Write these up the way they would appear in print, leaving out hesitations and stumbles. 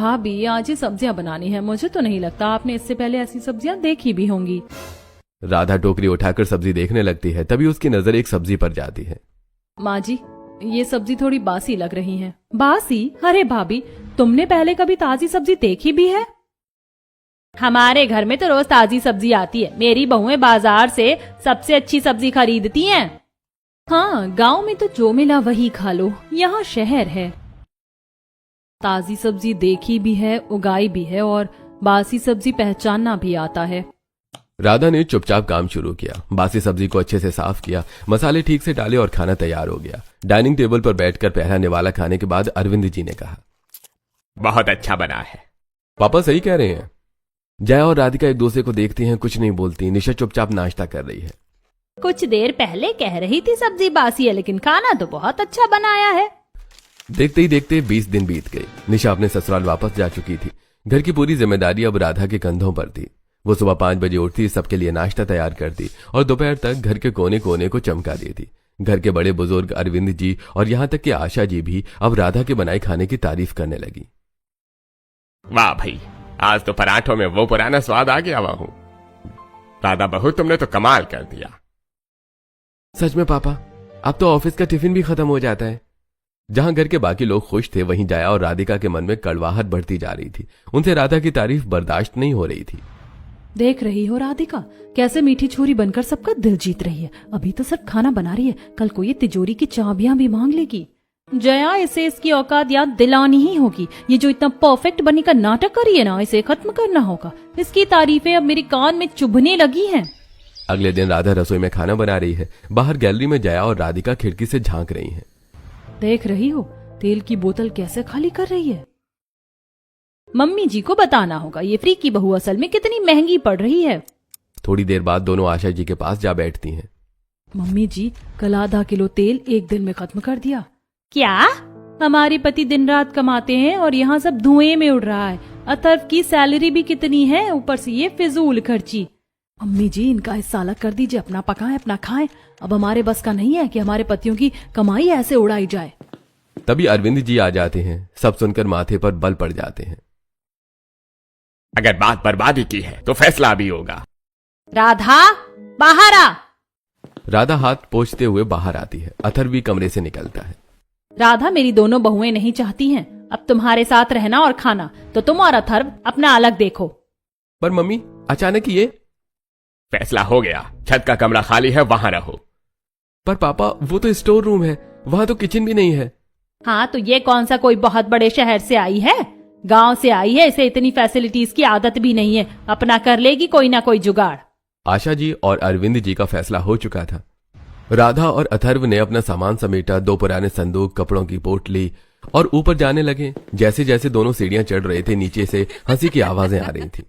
भाभी आज ही सब्जियां बनानी है, मुझे तो नहीं लगता आपने इससे पहले ऐसी सब्जियां देखी भी होंगी। राधा टोकरी उठाकर सब्जी देखने लगती है, तभी उसकी नजर एक सब्जी पर जाती है। माँ जी, ये सब्जी थोड़ी बासी लग रही है। बासी? अरे भाभी, तुमने पहले कभी ताजी सब्जी देखी भी है? हमारे घर में तो रोज ताजी सब्जी आती है। मेरी बहुएं बाजार से सबसे अच्छी सब्जी खरीदती हैं। हाँ, गांव में तो जो मिला वही खा लो, यहाँ शहर है। ताजी सब्जी देखी भी है, उगाई भी है, और बासी सब्जी पहचानना भी आता है। राधा ने चुपचाप काम शुरू किया। बासी सब्जी को अच्छे से साफ किया, मसाले ठीक से डाले और खाना तैयार हो गया। डाइनिंग टेबल पर बैठकर पहला निवाला खाने के बाद अरविंद जी ने कहा, बहुत अच्छा बना है। पापा सही कह रहे हैं। जया और राधिका एक दूसरे को देखती हैं, कुछ नहीं बोलती। निशा चुपचाप नाश्ता कर रही है। कुछ देर पहले कह रही थी सब्जी बासी है, लेकिन खाना तो बहुत अच्छा बनाया है। देखते ही देखते 20 दिन बीत गए। निशा अपने ससुराल वापस जा चुकी थी। घर की पूरी जिम्मेदारी अब राधा के कंधों पर थी। वो सुबह 5 बजे उठती, सबके लिए नाश्ता तैयार करती और दोपहर तक घर के कोने कोने को चमका देती। घर के बड़े बुजुर्ग अरविंद जी और यहाँ तक कि आशा जी भी अब राधा के बनाए खाने की तारीफ करने लगी। वाह भाई, आज तो पराठों में वो पुराना स्वाद आ गया हुआ हूं। राधा बहू, तुमने तो कमाल कर दिया। सच में पापा, अब तो ऑफिस का टिफिन भी खत्म हो जाता है। जहां घर के बाकी लोग खुश थे, वहीं जया और राधिका के मन में कड़वाहट बढ़ती जा रही थी। उनसे राधा की तारीफ बर्दाश्त नहीं हो रही थी। देख रही हो राधिका, कैसे मीठी छुरी बनकर सबका दिल जीत रही है। अभी तो सिर्फ खाना बना रही है, कल को ये तिजोरी की चाबियां भी मांग लेगी। जया, इसे इसकी औकात याद दिलानी ही होगी। ये जो इतना परफेक्ट बनने का नाटक कर रही है ना, इसे खत्म करना होगा। इसकी तारीफें अब मेरे कान में चुभने लगी हैं। अगले दिन राधा रसोई में खाना बना रही है। बाहर गैलरी में जया और राधिका खिड़की से झांक रही हैं। देख रही हो तेल की बोतल कैसे खाली कर रही है। मम्मी जी को बताना होगा ये फ्री की बहू असल में कितनी महंगी पड़ रही है। थोड़ी देर बाद दोनों आशा जी के पास जा बैठती हैं। मम्मी जी, कल आधा किलो तेल एक दिन में खत्म कर दिया। क्या? हमारे पति दिन रात कमाते हैं और यहाँ सब धुएं में उड़ रहा है। अथर्व की सैलरी भी कितनी है, ऊपर से ये फिजूल खर्ची। अम्मी जी, इनका हिस्सा अलग कर दीजिए, अपना पकाएं अपना खाएं। अब हमारे बस का नहीं है कि हमारे पतियों की कमाई ऐसे उड़ाई जाए। तभी अरविंद जी आ जाते हैं। सब सुनकर माथे पर बल पड़ जाते हैं। अगर बात बर्बादी की है तो फैसला भी होगा। राधा, बाहर आ। राधा हाथ पोंछते हुए बाहर आती है। अथर्व भी कमरे से निकलता है। राधा, मेरी दोनों बहुएं नहीं चाहती हैं अब तुम्हारे साथ रहना और खाना, तो तुम और अथर्व अपना अलग देखो। पर मम्मी, अचानक ये फैसला हो गया, छत का कमरा खाली है, वहां रहो। पर पापा, वो तो स्टोर रूम है, वहां तो किचन भी नहीं है। हाँ, तो ये कौन सा कोई बहुत बड़े शहर से आई है? गांव से आई है, इसे इतनी फैसिलिटीज की आदत भी नहीं है। अपना कर लेगी कोई ना कोई जुगाड़। आशा जी और अरविंद जी का फैसला हो चुका था। राधा और अथर्व ने अपना सामान समेटा, 2 पुराने संदूक, कपड़ों की पोटली, और ऊपर जाने लगे। जैसे जैसे दोनों सीढ़ियां चढ़ रहे थे, नीचे से हंसी की आवाजें आ रही थी।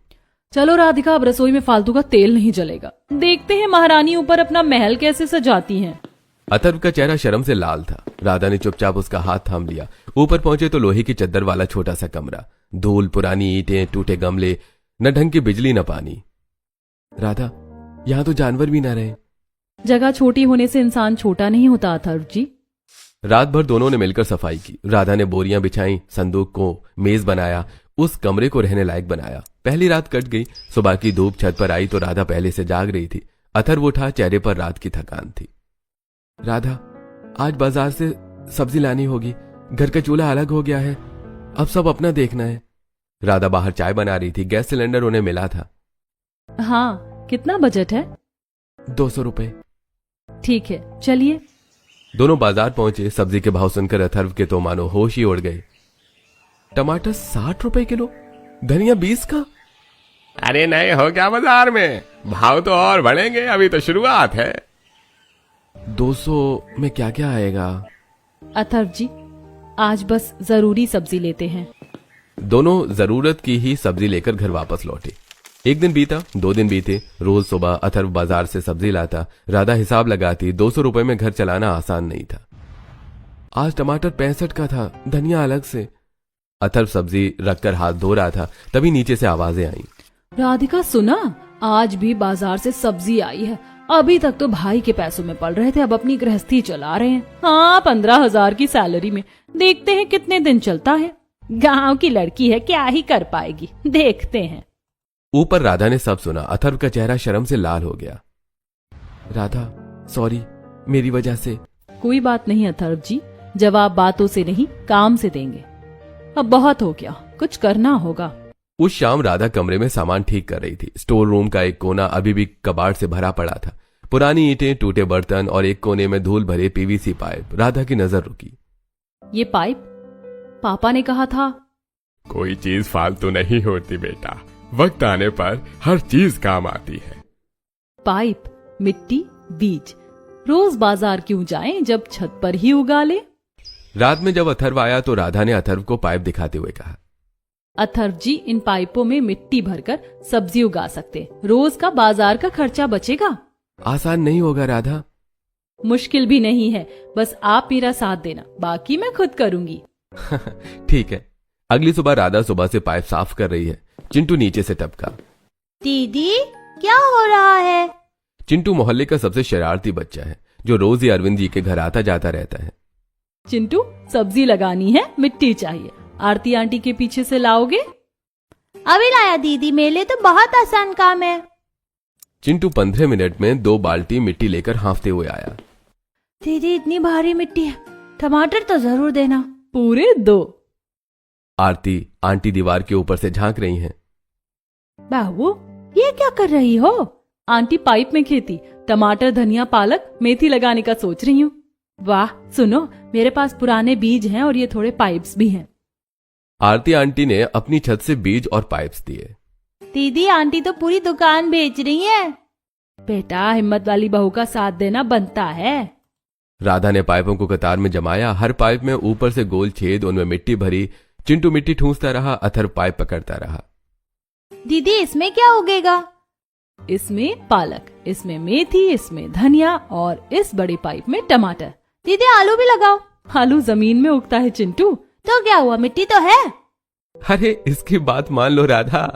चलो राधिका, अब रसोई में फालतू का तेल नहीं जलेगा। देखते हैं महारानी ऊपर अपना महल कैसे सजाती हैं। अथर्व का चेहरा शर्म से लाल था। राधा ने चुपचाप उसका हाथ थाम लिया। ऊपर पहुंचे तो लोहे की चद्दर वाला छोटा सा कमरा, धूल, पुरानी ईंटें, टूटे गमले, न ढंग की बिजली न पानी। राधा, यहाँ तो जानवर भी न रहे। जगह छोटी होने से इंसान छोटा नहीं होता अथर्व जी। रात भर दोनों ने मिलकर सफाई की। राधा ने बोरियां बिछाई, संदूक को मेज बनाया, उस कमरे को रहने लायक बनाया। पहली रात कट गई। सुबह की धूप छत पर आई तो राधा पहले से जाग रही थी। अथर्व उठा, चेहरे पर रात की थकान थी। राधा, आज बाजार से सब्जी लानी होगी। घर का चूल्हा अलग हो गया है, अब सब अपना देखना है। राधा बाहर चाय बना रही थी। गैस सिलेंडर उन्हें मिला था। हाँ, कितना बजट है? 200 रुपए। ठीक है, चलिए। दोनों बाजार पहुंचे। सब्जी के भाव सुनकर अथर्व के तो मानो होश ही उड़ गए। टमाटर 60 रुपए किलो, धनिया 20 का। अरे नहीं हो क्या बाजार में? भाव तो और बढ़ेंगे, अभी तो शुरुआत है। 200 में क्या क्या आएगा? अथर्व जी, आज बस जरूरी सब्जी लेते हैं। दोनों जरूरत की ही सब्जी लेकर घर वापस लौटे। 1 दिन बीता, 2 दिन बीते। रोज सुबह अथर्व बाजार से सब्जी लाता, राधा हिसाब लगाती। 200 रुपए में घर चलाना आसान नहीं था। आज टमाटर 65 का था, धनिया अलग से। अथर्व सब्जी रखकर हाथ धो रहा था, तभी नीचे से आवाजें आईं। राधिका, सुना, आज भी बाजार से सब्जी आई है। अभी तक तो भाई के पैसों में पल रहे थे, अब अपनी गृहस्थी चला रहे हैं। हाँ, 15,000 की सैलरी में। देखते हैं कितने दिन चलता है। गांव की लड़की है, क्या ही कर पाएगी, देखते हैं। ऊपर राधा ने सब सुना। अथर्व का चेहरा शर्म से लाल हो गया। राधा सॉरी, मेरी वजह से। कोई बात नहीं अथर्व जी, जवाब बातों से नहीं काम से देंगे। अब बहुत हो गया, कुछ करना होगा। उस शाम राधा कमरे में सामान ठीक कर रही थी। स्टोर रूम का एक कोना अभी भी कबाड़ से भरा पड़ा था। पुरानी ईंटें, टूटे बर्तन और एक कोने में धूल भरे पीवीसी पाइप। राधा की नजर रुकी। ये पाइप पापा ने कहा था। कोई चीज फालतू नहीं होती बेटा, वक्त आने पर हर चीज काम आती है। पाइप, मिट्टी, बीज, रोज बाजार क्यों जाएं जब छत पर ही उगा ले। रात में जब अथर्व आया तो राधा ने अथर्व को पाइप दिखाते हुए कहा, अथर्व जी, इन पाइपों में मिट्टी भरकर सब्जी उगा सकते, रोज का बाजार का खर्चा बचेगा। आसान नहीं होगा राधा। मुश्किल भी नहीं है, बस आप मेरा साथ देना, बाकी मैं खुद करूंगी। ठीक है। अगली सुबह राधा सुबह से पाइप साफ कर रही है। चिंटू नीचे से टपका। दीदी क्या हो रहा है? चिंटू मोहल्ले का सबसे शरारती बच्चा है जो रोज ही अरविंद जी के घर आता जाता रहता है। चिंटू, सब्जी लगानी है, मिट्टी चाहिए, आरती आंटी के पीछे से लाओगे? अभी लाया दीदी, मेरे लिए तो बहुत आसान काम है। चिंटू 15 मिनट में 2 बाल्टी मिट्टी लेकर हाँफते हुए आया। दीदी इतनी भारी मिट्टी है, टमाटर तो जरूर देना। पूरे 2। आरती आंटी दीवार के ऊपर से झांक रही हैं। बाबू, ये क्या कर रही हो? आंटी पाइप में खेती, टमाटर, धनिया, पालक, मेथी लगाने का सोच रही हूँ। वाह, सुनो, मेरे पास पुराने बीज हैं और ये थोड़े पाइप्स भी हैं। आरती आंटी ने अपनी छत से बीज और पाइप्स दिए। दीदी आंटी तो पूरी दुकान बेच रही है। बेटा, हिम्मत वाली बहू का साथ देना बनता है। राधा ने पाइपों को कतार में जमाया। हर पाइप में ऊपर से गोल छेद, उनमें मिट्टी भरी। चिंटू मिट्टी ठूंसता रहा, अथर्व पाइप पकड़ता रहा। दीदी इसमें क्या उगेगा? इसमें पालक, इसमें मेथी, इसमें धनिया और इस बड़ी पाइप में टमाटर। दीदी आलू भी लगाओ। आलू जमीन में उगता है चिंटू। तो क्या हुआ, मिट्टी तो है। अरे इसकी बात मान लो राधा।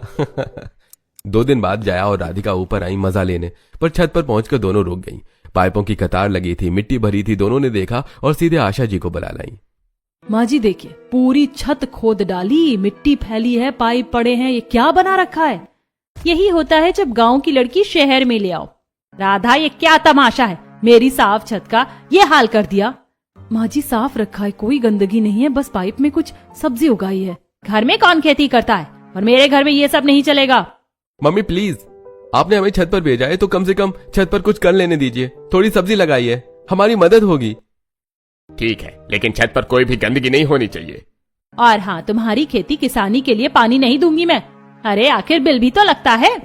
2 दिन बाद जया और राधिका ऊपर आई मजा लेने, पर छत पर पहुंचकर दोनों रुक गईं। पाइपों की कतार लगी थी, मिट्टी भरी थी। दोनों ने देखा और सीधे आशा जी को बुला लाई। माँ जी देखिए, पूरी छत खोद डाली, मिट्टी फैली है, पाइप पड़े हैं, ये क्या बना रखा है? यही होता है जब गांव की लड़की शहर में ले आओ। राधा, ये क्या तमाशा है? मेरी साफ छत का ये हाल कर दिया। माँ जी साफ रखा है, कोई गंदगी नहीं है, बस पाइप में कुछ सब्जी उगाई है। घर में कौन खेती करता है? और मेरे घर में ये सब नहीं चलेगा। मम्मी प्लीज, आपने हमें छत पर भेजा है तो कम से कम छत पर कुछ कर लेने दीजिए। थोड़ी सब्जी लगाइए, हमारी मदद होगी। ठीक है, लेकिन छत पर कोई भी गंदगी नहीं होनी चाहिए। और हाँ, तुम्हारी खेती किसानी के लिए पानी नहीं दूंगी मैं। अरे आखिर बिल भी तो लगता है।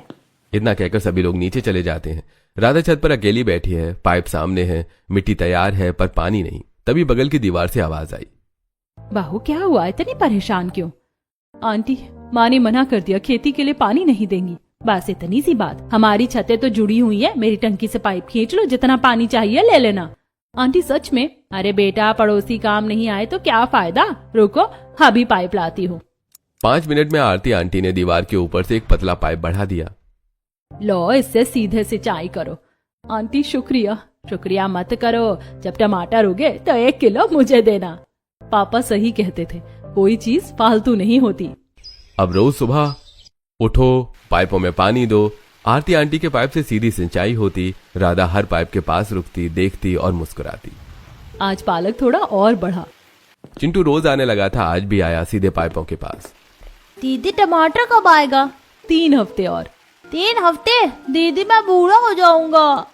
इतना कहकर सभी लोग नीचे चले जाते हैं। राधा छत पर अकेली बैठी है। पाइप सामने है, मिट्टी तैयार है, पर पानी नहीं। तभी बगल की दीवार से आवाज आई। बहू क्या हुआ, इतनी परेशान क्यों? आंटी, माँ ने मना कर दिया, खेती के लिए पानी नहीं देंगी। बस इतनी सी बात। हमारी छतें तो जुड़ी हुई है, मेरी टंकी से पाइप खींच लो, जितना पानी चाहिए ले लेना। आंटी सच में? अरे बेटा, पड़ोसी काम नहीं आए तो क्या फायदा, रुको अभी पाइप लाती हूँ। 5 मिनट में आरती आंटी ने दीवार के ऊपर से एक पतला पाइप बढ़ा दिया। लो, इससे सीधे सिंचाई करो। आंटी शुक्रिया। शुक्रिया मत करो, जब टमाटर उगे तो 1 किलो मुझे देना। पापा सही कहते थे, कोई चीज फालतू नहीं होती। अब रोज सुबह उठो, पाइपों में पानी दो। आरती आंटी के पाइप से सीधी सिंचाई होती। राधा हर पाइप के पास रुकती, देखती और मुस्कुराती। आज पालक थोड़ा और बढ़ा। चिंटू रोज आने लगा था, आज भी आया सीधे पाइपों के पास। दीदी टमाटर कब आएगा? 3 हफ्ते और। 3 हफ्ते? दीदी मैं बूढ़ा हो जाऊंगा।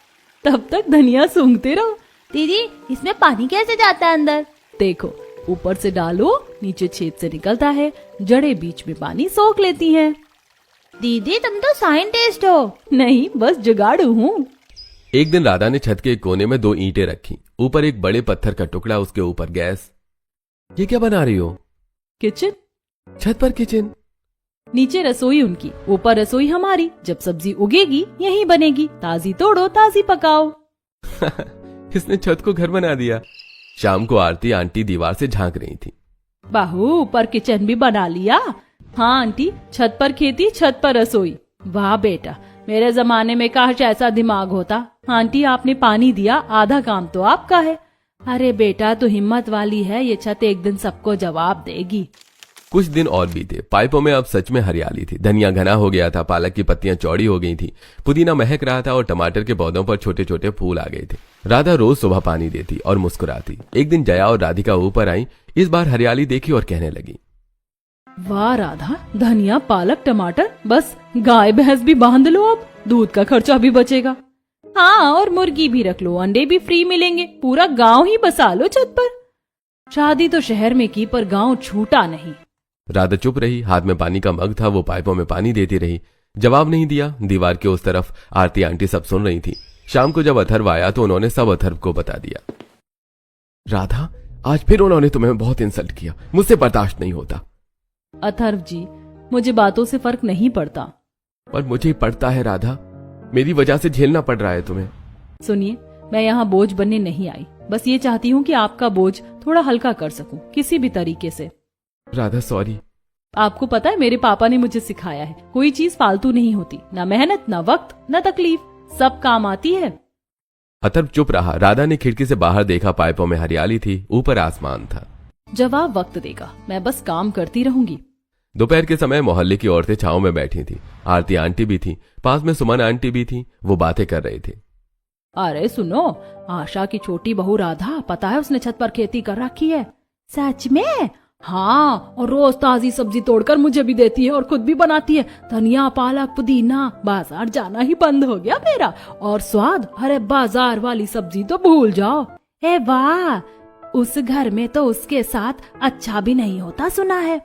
तब तक धनिया सूंघते रहो। दीदी इसमें पानी कैसे जाता है अंदर? देखो, ऊपर से डालो, नीचे छेद से निकलता है, जड़ें बीच में पानी सोख लेती हैं। दीदी तुम तो साइंटिस्ट हो। नहीं, बस जुगाड़ू हूँ। एक दिन राधा ने छत के एक कोने में 2 ईंटें रखी, ऊपर एक बड़े पत्थर का टुकड़ा, उसके ऊपर गैस। ये क्या बना रही हो? किचन। छत पर किचन? नीचे रसोई उनकी, ऊपर रसोई हमारी। जब सब्जी उगेगी यहीं बनेगी, ताजी तोड़ो, ताजी पकाओ। इसने छत को घर बना दिया। शाम को आरती आंटी दीवार से झांक रही थी। बाहू, ऊपर किचन भी बना लिया? हाँ आंटी, छत पर खेती, छत पर रसोई। वाह बेटा, मेरे जमाने में काश ऐसा दिमाग होता। आंटी आपने पानी दिया, आधा काम तो आपका है। अरे बेटा, तू हिम्मत वाली है, ये छत एक दिन सबको जवाब देगी। कुछ दिन और बीते। पाइपों में अब सच में हरियाली थी। धनिया घना हो गया था, पालक की पत्तियां चौड़ी हो गई थी, पुदीना महक रहा था और टमाटर के पौधों पर छोटे छोटे फूल आ गए थे। राधा रोज सुबह पानी देती और मुस्कुराती। एक दिन जया और राधिका ऊपर आई, इस बार हरियाली देखी और कहने लगी, वाह राधा, धनिया पालक टमाटर, बस गाय भैंस भी बांध लो, अब दूध का खर्चा भी बचेगा। हाँ, और मुर्गी भी रख लो, अंडे भी फ्री मिलेंगे, पूरा गांव ही बसा लो छत पर। शादी तो शहर में की पर गांव छूटा नहीं। राधा चुप रही। हाथ में पानी का मग था, वो पाइपों में पानी देती रही, जवाब नहीं दिया। दीवार के उस तरफ आरती आंटी सब सुन रही थी। शाम को जब अथर्व आया तो उन्होंने सब अथर्व को बता दिया। राधा, आज फिर उन्होंने तुम्हें बहुत इंसल्ट किया, मुझसे बर्दाश्त नहीं होता। अथर्व जी, मुझे बातों से फर्क नहीं पड़ता। पर मुझे पड़ता है राधा, मेरी वजह से झेलना पड़ रहा है तुम्हें। सुनिए, मैं यहाँ बोझ बनने नहीं आई, बस ये चाहती हूँ कि आपका बोझ थोड़ा हल्का कर सकूं किसी भी तरीके से। राधा सॉरी। आपको पता है, मेरे पापा ने मुझे सिखाया है, कोई चीज फालतू नहीं होती, ना मेहनत, ना वक्त, ना तकलीफ, सब काम आती है। अथर्व चुप रहा। राधा ने खिड़की से बाहर देखा, पाइपों में हरियाली थी, ऊपर आसमान था। जवाब वक्त देगा, मैं बस काम करती रहूंगी। दोपहर के समय मोहल्ले की औरतें छांव में बैठी थी। आरती आंटी भी थी, पास में सुमन आंटी भी थी। वो बातें कर रही थी। अरे सुनो, आशा की छोटी बहू राधा, पता है उसने छत पर खेती कर रखी है। सच में? हाँ, और रोज ताजी सब्जी तोड़कर मुझे भी देती है और खुद भी बनाती है। धनिया पालक पुदीना, बाजार जाना ही बंद हो गया मेरा। और स्वाद, अरे बाजार वाली सब्जी तो भूल जाओ। ए वाह, उस घर में तो उसके साथ अच्छा भी नहीं होता सुना है।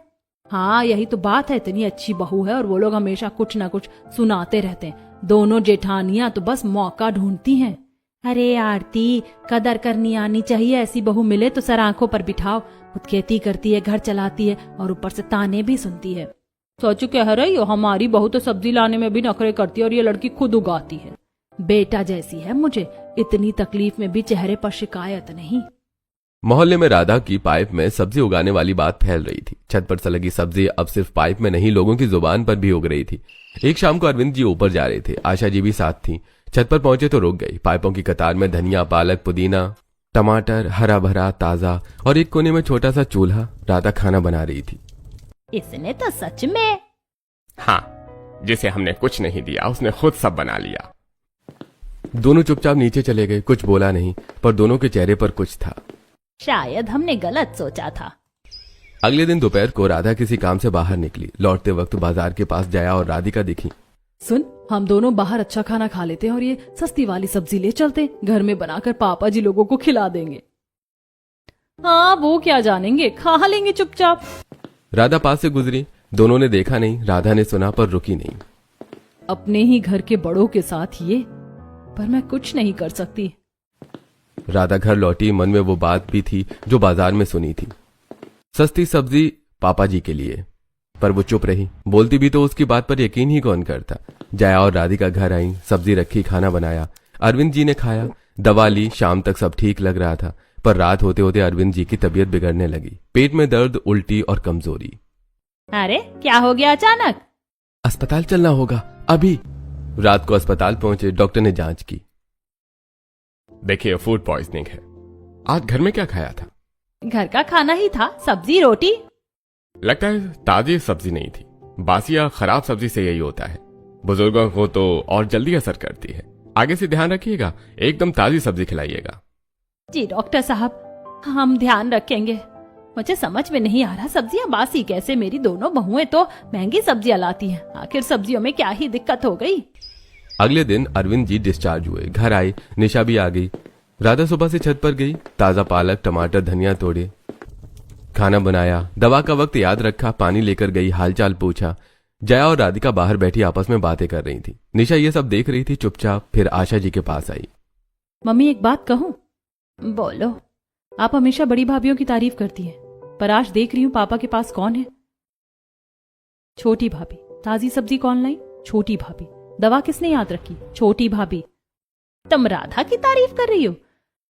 हाँ, यही तो बात है, इतनी अच्छी बहू है और वो लोग हमेशा कुछ ना कुछ सुनाते रहते हैं। दोनों जेठानियां तो बस मौका ढूंढती हैं। अरे आरती, कदर करनी आनी चाहिए, ऐसी बहू मिले तो सर आंखों पर बिठाओ। खुद खेती करती है, घर चलाती है और ऊपर से ताने भी सुनती है। सोचो कह रही हो, हमारी बहू तो सब्जी लाने में भी नखरे करती है और ये लड़की खुद उगाती है। बेटा जैसी है मुझे, इतनी तकलीफ में भी चेहरे पर शिकायत नहीं। मोहल्ले में राधा की पाइप में सब्जी उगाने वाली बात फैल रही थी। छत पर से लगी सब्जी अब सिर्फ पाइप में नहीं, लोगों की जुबान पर भी उग रही थी। एक शाम को अरविंद जी ऊपर जा रहे थे, आशा जी भी साथ थी। छत पर पहुंचे तो रुक गई। पाइपों की कतार में धनिया पालक पुदीना टमाटर हरा भरा ताजा और एक कोने में छोटा सा चूल्हा। राधा खाना बना रही थी। इसने तो सच में। हाँ, जिसे हमने कुछ नहीं दिया उसने खुद सब बना लिया। दोनों चुपचाप नीचे चले गए। कुछ बोला नहीं, पर दोनों के चेहरे पर कुछ था। शायद हमने गलत सोचा था। अगले दिन दोपहर को राधा किसी काम से बाहर निकली। लौटते वक्त बाजार के पास जया और राधिका दिखी। सुन, हम दोनों बाहर अच्छा खाना खा लेते हैं और ये सस्ती वाली सब्जी ले चलते, घर में बनाकर पापा जी लोगों को खिला देंगे। हाँ, वो क्या जानेंगे, खा लेंगे चुपचाप। राधा पास से गुजरी, दोनों ने देखा नहीं। राधा ने सुना पर रुकी नहीं। अपने ही घर के बड़ों के साथ ये, पर मैं कुछ नहीं कर सकती। राधा घर लौटी, मन में वो बात भी थी जो बाजार में सुनी थी। सस्ती सब्जी पापा जी के लिए, पर वो चुप रही। बोलती भी तो उसकी बात पर यकीन ही कौन करता। जया और राधिका घर आई, सब्जी रखी, खाना बनाया। अरविंद जी ने खाया, दवा ली। शाम तक सब ठीक लग रहा था, पर रात होते होते अरविंद जी की तबीयत बिगड़ने लगी। पेट में दर्द, उल्टी और कमजोरी। अरे क्या हो गया अचानक? अस्पताल चलना होगा अभी। रात को अस्पताल पहुंचे, डॉक्टर ने जांच की। देखिए, फूड पॉइजनिंग है। आज घर में क्या खाया था? घर का खाना ही था, सब्जी रोटी। लगता है ताजी सब्जी नहीं थी। बासी या खराब सब्जी से यही होता है। बुजुर्गों को तो और जल्दी असर करती है। आगे से ध्यान रखिएगा, एकदम ताजी सब्जी खिलाइएगा। जी डॉक्टर साहब, हम ध्यान रखेंगे। मुझे समझ में नहीं आ रहा, सब्जियां बासी कैसे? मेरी दोनों बहुएं तो महंगी सब्जियां लाती हैं। आखिर सब्जियों में क्या ही दिक्कत हो गई? अगले दिन अरविंद जी डिस्चार्ज हुए, घर आए। निशा भी आ गई। राधा सुबह से छत पर गई, ताजा पालक टमाटर धनिया तोड़े, खाना बनाया। दवा का वक्त याद रखा, पानी लेकर गई, हालचाल पूछा। जया और राधिका बाहर बैठी आपस में बातें कर रही थी। निशा ये सब देख रही थी चुपचाप। फिर आशा जी के पास आई। मम्मी, एक बात कहूँ? बोलो। आप हमेशा बड़ी भाभीयों की तारीफ करती हैं, पर आज देख रही हूँ पापा के पास कौन है? छोटी भाभी। ताजी सब्जी कौन लाई? छोटी भाभी। दवा किसने याद रखी? छोटी भाभी। तुम राधा की तारीफ कर रही हो?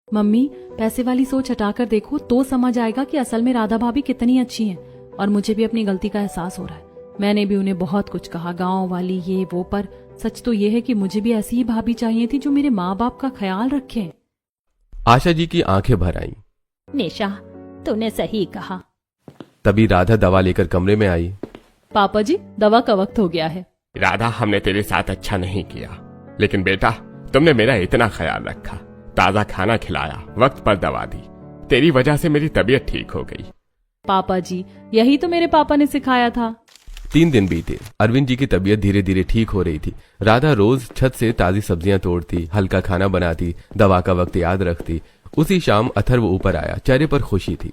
मम्मी, पैसे वाली सोच हटाकर देखो तो समझ आएगा कि असल में राधा भाभी कितनी अच्छी हैं। और मुझे भी अपनी गलती का एहसास हो रहा है। मैंने भी उन्हें बहुत कुछ कहा, गांव वाली ये वो, पर सच तो ये है कि मुझे भी ऐसी ही भाभी चाहिए थी जो मेरे माँ बाप का ख्याल रखे। आशा जी की आंखें भर आईं। निशा, तूने सही कहा। तभी राधा दवा लेकर कमरे में आई। पापा जी, दवा का वक्त हो गया है। राधा, हमने तेरे साथ अच्छा नहीं किया, लेकिन बेटा तुमने मेरा इतना ख्याल रखा, ताजा खाना खिलाया, वक्त पर दवा दी। तेरी वजह से मेरी तबीयत ठीक हो गई। पापा जी, यही तो मेरे पापा ने सिखाया था। 3 दिन बीते। अरविंद जी की तबीयत धीरे धीरे ठीक हो रही थी। राधा रोज छत से ताजी सब्जियां तोड़ती, हल्का खाना बनाती, दवा का वक्त याद रखती। उसी शाम अथर्व ऊपर आया, चेहरे पर खुशी थी।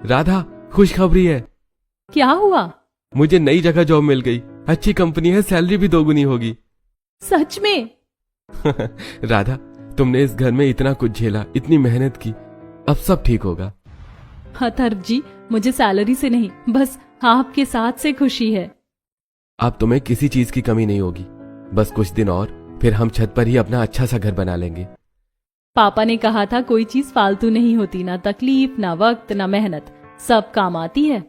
राधा, खुशखबरी है। क्या हुआ? मुझे नई जगह जॉब मिल गई, अच्छी कंपनी है, सैलरी भी 2 गुनी होगी। सच में? राधा, तुमने इस घर में इतना कुछ झेला, इतनी मेहनत की, अब सब ठीक होगा। अथर्व जी, मुझे सैलरी से नहीं, बस आपके साथ से खुशी है। अब तुम्हें किसी चीज की कमी नहीं होगी। बस कुछ दिन और, फिर हम छत पर ही अपना अच्छा सा घर बना लेंगे। पापा ने कहा था कोई चीज फालतू नहीं होती, ना तकलीफ, ना वक्त, ना मेहनत, सब काम आती है।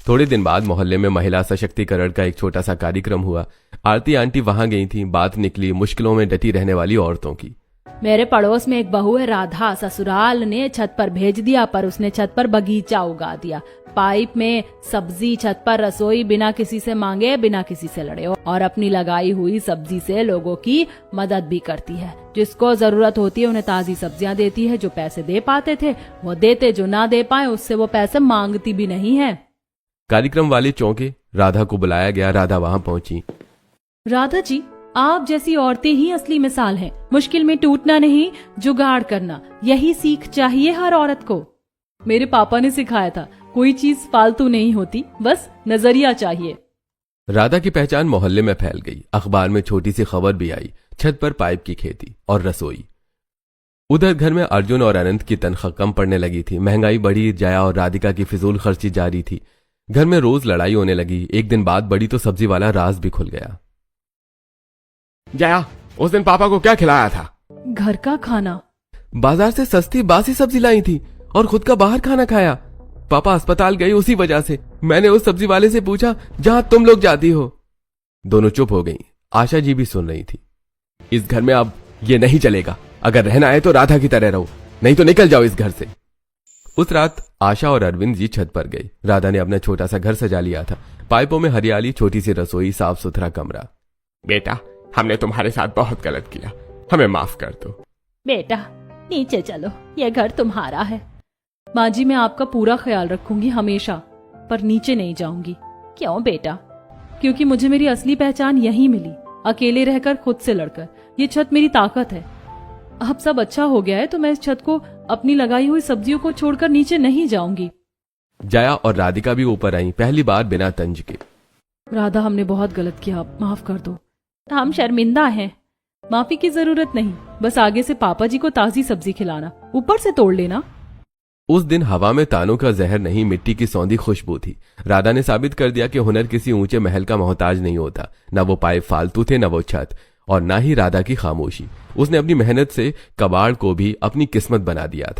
थोड़े दिन बाद मोहल्ले में महिला सशक्तिकरण का एक छोटा सा कार्यक्रम हुआ। आरती आंटी वहां गई थी। बात निकली मुश्किलों में डटी रहने वाली औरतों की। मेरे पड़ोस में एक बहू है राधा, ससुराल ने छत पर भेज दिया, पर उसने छत पर बगीचा उगा दिया, पाइप में सब्जी, छत पर रसोई, बिना किसी से मांगे, बिना किसी से लड़े, और अपनी लगाई हुई सब्जी से लोगों की मदद भी करती है। जिसको जरूरत होती है उन्हें ताजी सब्जियां देती है। जो पैसे दे पाते थे वो देते, जो ना दे पाए उससे वो पैसे मांगती भी नहीं है। कार्यक्रम वाले चौंके। राधा को बुलाया गया। राधा वहां पहुंची। राधा जी, आप जैसी औरतें ही असली मिसाल हैं। मुश्किल में टूटना नहीं, जुगाड़ करना, यही सीख चाहिए हर औरत को। मेरे पापा ने सिखाया था, कोई चीज फालतू नहीं होती, बस नजरिया चाहिए। राधा की पहचान मोहल्ले में फैल गई। अखबार में छोटी सी खबर भी आई, छत पर पाइप की खेती और रसोई। उधर घर में अर्जुन और अनंत की तनख्वाह कम पड़ने लगी थी। महंगाई बढ़ी। जया और राधिका की फिजूल खर्ची जारी थी। घर में रोज लड़ाई होने लगी। एक दिन बात बड़ी तो सब्जी वाला राज भी खुल गया। जया, उस दिन पापा को क्या खिलाया था? घर का खाना। बाजार से सस्ती बासी सब्जी लाई थी और खुद का बाहर खाना खाया। पापा अस्पताल गए उसी वजह से। मैंने उस सब्जी वाले से पूछा जहां तुम लोग जाती हो। दोनों चुप हो गईं। आशा जी भी सुन रही थी। इस घर में अब ये नहीं चलेगा। अगर रहना है तो राधा की तरह रहो, नहीं तो निकल जाओ इस घर से। उस रात आशा और अरविंद जी छत पर गए। राधा ने अपना छोटा सा घर सजा लिया था। पाइपों में हरियाली, छोटी सी रसोई, साफ सुथरा कमरा। बेटा, हमने तुम्हारे साथ बहुत गलत किया, हमें माफ कर दो। बेटा, नीचे चलो, ये घर तुम्हारा है। माँ जी, मैं आपका पूरा ख्याल रखूंगी हमेशा, पर नीचे नहीं जाऊंगी। क्यों बेटा? क्योंकि मुझे मेरी असली पहचान यहीं मिली, अकेले रहकर, खुद से लड़कर। ये छत मेरी ताकत है। अब सब अच्छा हो गया है तो मैं इस छत को, अपनी लगाई हुई सब्जियों को छोड़कर नीचे नहीं जाऊंगी। जया और राधिका भी ऊपर आई, पहली बार बिना तंज के। राधा, हमने बहुत गलत किया, माफ कर दो। हम शर्मिंदा हैं। माफी की जरूरत नहीं, बस आगे से पापा जी को ताजी सब्जी खिलाना, ऊपर से तोड़ लेना। उस दिन हवा में तानों का जहर नहीं, मिट्टी की सौंधी खुशबू थी। राधा ने साबित कर दिया कि हुनर किसी ऊंचे महल का मोहताज नहीं होता। न वो पाइप फालतू थे, न वो छत, और न ही राधा की खामोशी। उसने अपनी मेहनत से कबाड़ को भी अपनी किस्मत बना दिया था।